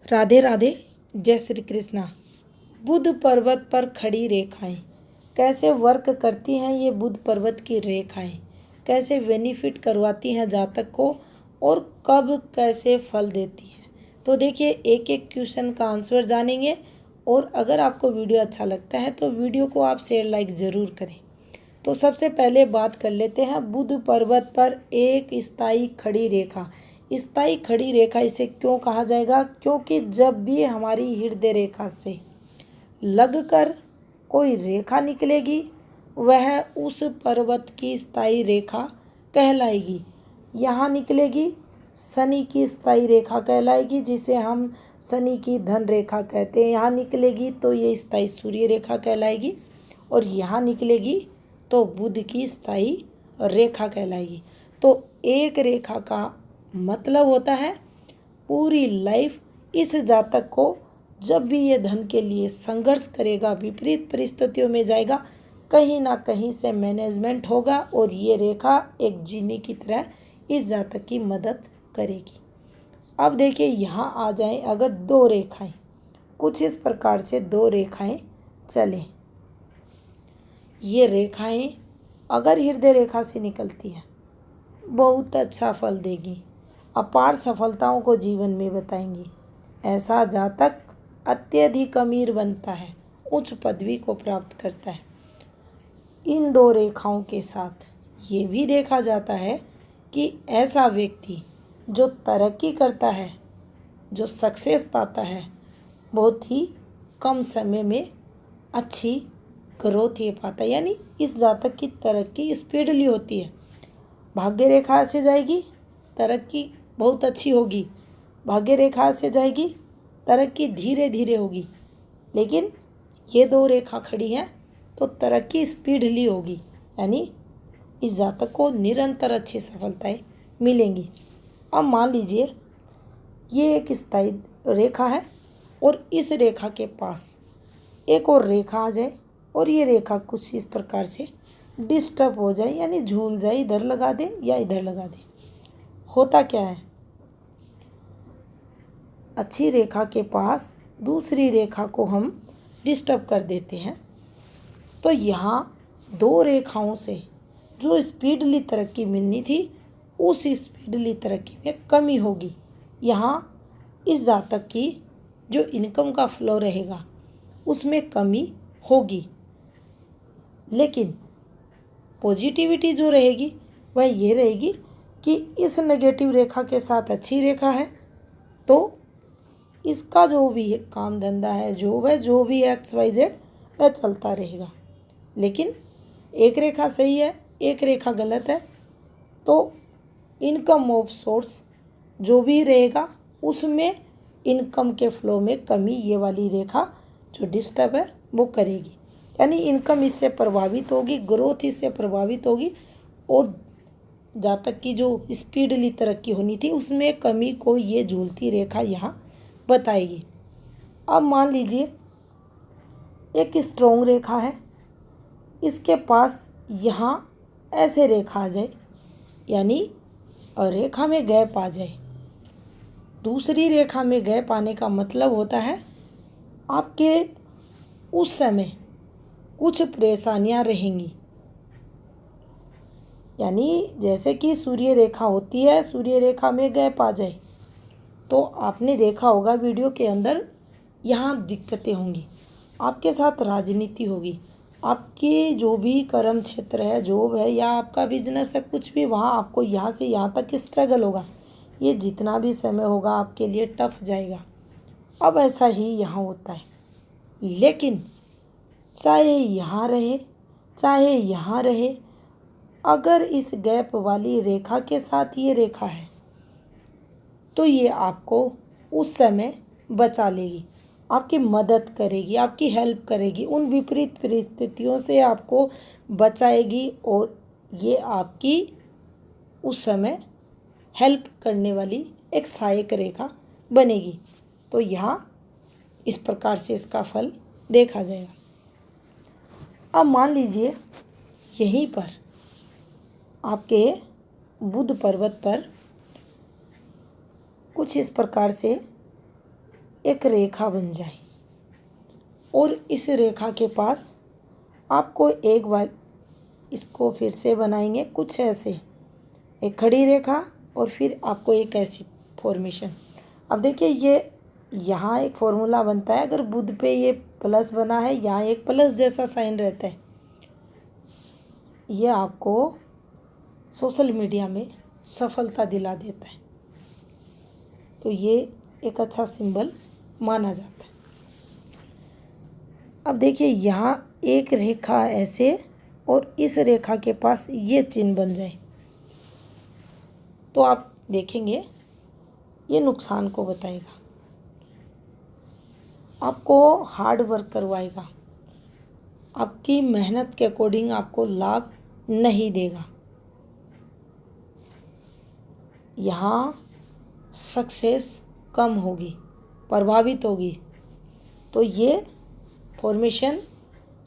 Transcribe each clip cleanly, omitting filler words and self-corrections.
राधे राधे, जय श्री कृष्णा। बुध पर्वत पर खड़ी रेखाएं कैसे वर्क करती हैं ये बुध पर्वत की रेखाएं, कैसे बेनिफिट करवाती हैं जातक को और कब कैसे फल देती हैं। तो देखिए, एक एक क्वेश्चन का आंसर जानेंगे। और अगर आपको वीडियो अच्छा लगता है तो वीडियो को आप शेयर लाइक ज़रूर करें। तो सबसे पहले बात कर लेते हैं बुध पर्वत पर एक स्थायी खड़ी रेखा। स्थायी खड़ी रेखा इसे क्यों कहा जाएगा? क्योंकि जब भी हमारी हृदय रेखा से लगकर कोई रेखा निकलेगी वह उस पर्वत की स्थायी रेखा कहलाएगी। यहाँ निकलेगी शनि की स्थायी रेखा कहलाएगी, जिसे हम शनि की धन रेखा कहते हैं। यहाँ निकलेगी तो ये स्थायी सूर्य रेखा कहलाएगी, और यहाँ निकलेगी तो बुध की स्थायी रेखा कहलाएगी। तो एक रेखा का मतलब होता है पूरी लाइफ। इस जातक को जब भी ये धन के लिए संघर्ष करेगा, विपरीत परिस्थितियों में जाएगा, कहीं ना कहीं से मैनेजमेंट होगा और ये रेखा एक जीनी की तरह इस जातक की मदद करेगी। अब देखिए, यहाँ आ जाएं अगर दो रेखाएं, कुछ इस प्रकार से दो रेखाएं चलें। ये रेखाएं अगर हृदय रेखा से निकलती है बहुत अच्छा फल देगी, अपार सफलताओं को जीवन में बताएंगी। ऐसा जातक अत्यधिक अमीर बनता है, उच्च पदवी को प्राप्त करता है। इन दो रेखाओं के साथ ये भी देखा जाता है कि ऐसा व्यक्ति जो तरक्की करता है, जो सक्सेस पाता है, बहुत ही कम समय में अच्छी ग्रोथ ये पाता है। यानी इस जातक की तरक्की स्पीडली होती है। भाग्य रेखा से जाएगी तरक्की बहुत अच्छी होगी, भाग्य रेखा से जाएगी तरक्की धीरे धीरे होगी। लेकिन ये दो रेखा खड़ी हैं तो तरक्की स्पीडली होगी, यानी इस जातक को निरंतर अच्छी सफलताएं मिलेंगी। अब मान लीजिए ये एक स्थायी रेखा है और इस रेखा के पास एक और रेखा आ जाए और ये रेखा कुछ इस प्रकार से डिस्टर्ब हो जाए, यानी झूल जाए, इधर लगा दे या इधर लगा दे। होता क्या है, अच्छी रेखा के पास दूसरी रेखा को हम डिस्टर्ब कर देते हैं। तो यहाँ दो रेखाओं से जो स्पीडली तरक्की मिलनी थी उस स्पीडली तरक्की में कमी होगी। यहाँ इस जातक की जो इनकम का फ्लो रहेगा उसमें कमी होगी। लेकिन पॉजिटिविटी जो रहेगी वह ये रहेगी कि इस नेगेटिव रेखा के साथ अच्छी रेखा है, तो इसका जो भी काम धंधा है, जो भी XYZ वह चलता रहेगा। लेकिन एक रेखा सही है, एक रेखा गलत है, तो इनकम ऑफ सोर्स जो भी रहेगा उसमें इनकम के फ्लो में कमी ये वाली रेखा जो डिस्टर्ब है वो करेगी। यानी इनकम इससे प्रभावित होगी, ग्रोथ इससे प्रभावित होगी, और जातक की जो स्पीडली तरक्की होनी थी उसमें कमी को ये झूलती रेखा यहाँ बताएगी। अब मान लीजिए एक स्ट्रॉन्ग रेखा है, इसके पास यहाँ ऐसे रेखा आ जाए, यानी रेखा में गैप आ जाए। दूसरी रेखा में गैप आने का मतलब होता है आपके उस समय कुछ परेशानियां रहेंगी। यानी जैसे कि सूर्य रेखा होती है, सूर्य रेखा में गैप आ जाए तो आपने देखा होगा वीडियो के अंदर यहाँ दिक्कतें होंगी, आपके साथ राजनीति होगी, आपके जो भी कर्म क्षेत्र है, जॉब है या आपका बिजनेस है, कुछ भी, वहाँ आपको यहाँ से यहाँ तक स्ट्रगल होगा। ये जितना भी समय होगा आपके लिए टफ जाएगा। अब ऐसा ही यहाँ होता है। लेकिन चाहे यहाँ रहे चाहे यहाँ रहे, अगर इस गैप वाली रेखा के साथ ये रेखा है तो ये आपको उस समय बचा लेगी, आपकी मदद करेगी, आपकी हेल्प करेगी, उन विपरीत परिस्थितियों से आपको बचाएगी और ये आपकी उस समय हेल्प करने वाली एक सहायक रेखा बनेगी। तो यहाँ इस प्रकार से इसका फल देखा जाएगा। अब मान लीजिए यहीं पर आपके बुध पर्वत पर कुछ इस प्रकार से एक रेखा बन जाए और इस रेखा के पास आपको एक बार इसको फिर से बनाएंगे कुछ ऐसे, एक खड़ी रेखा और फिर आपको एक ऐसी फॉर्मेशन। अब देखिए ये यहाँ एक फॉर्मूला बनता है, अगर बुध पे ये प्लस बना है, यहाँ एक प्लस जैसा साइन रहता है, ये आपको सोशल मीडिया में सफलता दिला देता है, तो ये एक अच्छा सिंबल माना जाता है। अब देखिए यहाँ एक रेखा ऐसे और इस रेखा के पास ये चिन्ह बन जाए तो आप देखेंगे ये नुकसान को बताएगा, आपको हार्ड वर्क करवाएगा, आपकी मेहनत के अकॉर्डिंग आपको लाभ नहीं देगा, यहाँ सक्सेस कम होगी, प्रभावित होगी। तो ये फॉर्मेशन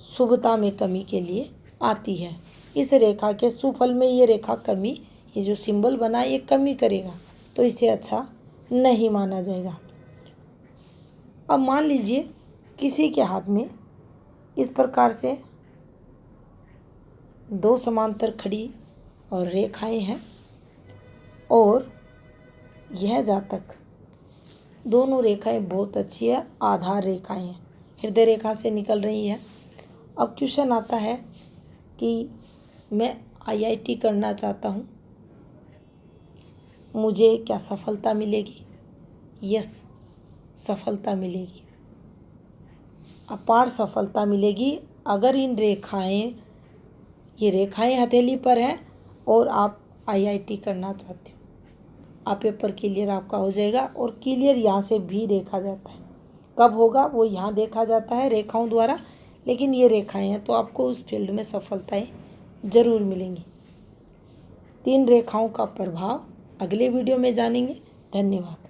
शुभता में कमी के लिए आती है। इस रेखा के सुफल में ये रेखा कमी, ये जो सिंबल बना ये कमी करेगा, तो इसे अच्छा नहीं माना जाएगा। अब मान लीजिए किसी के हाथ में इस प्रकार से दो समांतर खड़ी और रेखाएं हैं और यह जातक, दोनों रेखाएं बहुत अच्छी है, आधार रेखाएं हैं, हृदय रेखा से निकल रही है। अब क्वेश्चन आता है कि मैं आईआईटी करना चाहता हूँ, मुझे क्या सफलता मिलेगी? यस, सफलता मिलेगी, अपार सफलता मिलेगी अगर इन रेखाएं, ये रेखाएं हथेली पर हैं और आप आईआईटी करना चाहते हो, आप पेपर क्लियर आपका हो जाएगा। और क्लियर यहाँ से भी देखा जाता है, कब होगा वो यहाँ देखा जाता है रेखाओं द्वारा, लेकिन ये रेखाएं हैं तो आपको उस फील्ड में सफलताएं जरूर मिलेंगी। 3 रेखाओं का प्रभाव अगले वीडियो में जानेंगे। धन्यवाद।